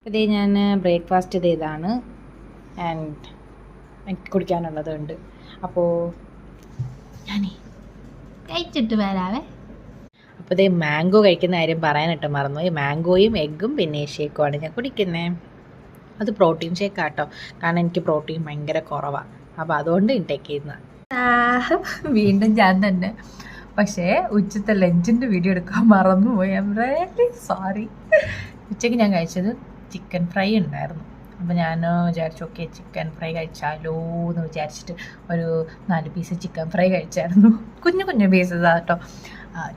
ഇതേ ഞാൻ ബ്രേക്ക്ഫാസ്റ്റ് ചെയ്തതാണ് ആൻഡ് എനിക്ക് കുടിക്കാനുള്ളതുണ്ട്. അപ്പോൾ ഞാനേ കഴിച്ചിട്ട് വരാവേ. അപ്പോൾ ഇതേ മാംഗോ കഴിക്കുന്ന കാര്യം പറയാനിട്ട് മറന്നു. ഈ മാംഗോയും എഗ്ഗും പിന്നെ ഷേക്കുമാണ് ഞാൻ കുടിക്കുന്നത്. അത് പ്രോട്ടീൻ ഷേക്കാട്ടോ, കാരണം എനിക്ക് പ്രോട്ടീൻ ഭയങ്കര കുറവാണ്. അപ്പോൾ അതുകൊണ്ട് ഇൻടേക്ക് ചെയ്യുന്നത്. വീണ്ടും ഞാൻ തന്നെ. പക്ഷേ ഉച്ചത്തെ ലഞ്ചിൻ്റെ വീഡിയോ എടുക്കാൻ മറന്നുപോയി. I am really sorry. ഉച്ചയ്ക്ക് ഞാൻ കഴിച്ചത് ചിക്കൻ ഫ്രൈ ഉണ്ടായിരുന്നു. അപ്പോൾ ഞാൻ വിചാരിച്ചു ഓക്കെ ചിക്കൻ ഫ്രൈ കഴിച്ചാലോ എന്ന് വിചാരിച്ചിട്ട് ഒരു 4 പീസ് ചിക്കൻ ഫ്രൈ കഴിച്ചായിരുന്നു. കുഞ്ഞു കുഞ്ഞു പീസസ് കേട്ടോ.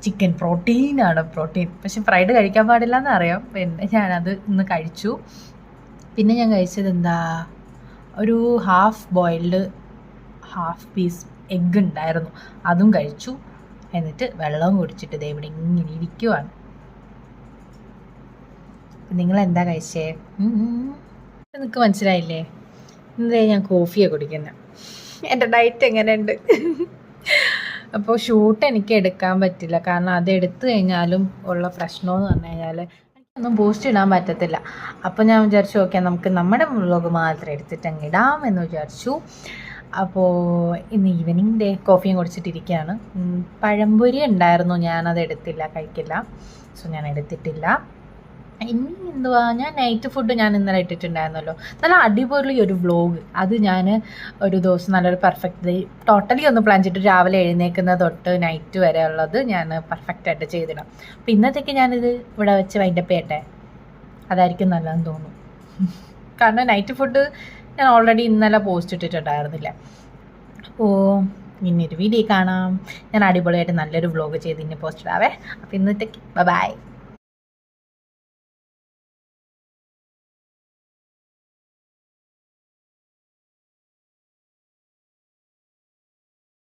ചിക്കൻ പ്രോട്ടീനാണ്, പ്രോട്ടീൻ. പക്ഷെ ഫ്രൈഡ് കഴിക്കാൻ പാടില്ല എന്നറിയാം. പിന്നെ ഞാനത് ഇന്ന് കഴിച്ചു. പിന്നെ ഞാൻ കഴിച്ചത് എന്താ, ഒരു ഹാഫ് പീസ് എഗ്ഗ് ഉണ്ടായിരുന്നു, അതും കഴിച്ചു. എന്നിട്ട് വെള്ളം കുടിച്ചിട്ട് ദേ ഇവിടെ ഇങ്ങനെ ഇരിക്കുവാണ്. നിങ്ങളെന്താ കഴിച്ചേ? നിങ്ങൾക്ക് മനസ്സിലായില്ലേ? ഇന്നേ ഞാൻ കോഫിയാണ് കുടിക്കുന്നത്. എൻ്റെ ഡയറ്റ് എങ്ങനെയുണ്ട്? അപ്പോൾ ഷൂട്ട് എനിക്ക് എടുക്കാൻ പറ്റില്ല, കാരണം അത് എടുത്തു കഴിഞ്ഞാലും ഉള്ള പ്രശ്നമെന്ന് പറഞ്ഞു കഴിഞ്ഞാൽ ഒന്നും പോസ്റ്റ് ഇടാൻ പറ്റത്തില്ല. അപ്പോൾ ഞാൻ വിചാരിച്ചു ഓക്കെ നമുക്ക് നമ്മുടെ വ്ളോഗ് മാത്രം എടുത്തിട്ട് അങ്ങ് ഇടാം എന്ന് വിചാരിച്ചു. അപ്പോൾ ഇന്ന് ഈവനിങ് ഡേ കോഫിയും കുടിച്ചിട്ടിരിക്കുകയാണ്. പഴംപൊരി ഉണ്ടായിരുന്നു, ഞാനത് എടുത്തില്ല, കഴിക്കില്ല. സോ ഞാൻ എടുത്തിട്ടില്ല. ഇനി എന്തുവാ, ഞാൻ നൈറ്റ് ഫുഡ് ഞാൻ ഇന്നലെ ഇട്ടിട്ടുണ്ടായിരുന്നല്ലോ, നല്ല അടിപൊളി ഒരു വ്ളോഗ്. അത് ഞാൻ ഒരു ദിവസം നല്ലൊരു പെർഫെക്റ്റ് ടോട്ടലി ഒന്ന് പ്ലാൻ ചെയ്തിട്ട് രാവിലെ എഴുന്നേൽക്കുന്ന തൊട്ട് നൈറ്റ് വരെ ഉള്ളത് ഞാൻ പെർഫെക്റ്റായിട്ട് ചെയ്തിടാം. അപ്പോൾ ഇന്നത്തേക്ക് ഞാനിത് ഇവിടെ വെച്ച് വൈൻഡപ്പ് ചെയ്യട്ടെ, അതായിരിക്കും നല്ലതെന്ന് തോന്നുന്നു. കാരണം നൈറ്റ് ഫുഡ് ഞാൻ ഓൾറെഡി ഇന്നലെ പോസ്റ്റ് ഇട്ടിട്ടുണ്ടായിരുന്നില്ല. അപ്പോൾ ഇനിയൊരു വീഡിയോ കാണാം. ഞാൻ അടിപൊളിയായിട്ട് നല്ലൊരു വ്ളോഗ് ചെയ്ത് ഇനി പോസ്റ്റ് ഇടാവേ. അപ്പോൾ ഇന്നത്തേക്ക് ബൈ.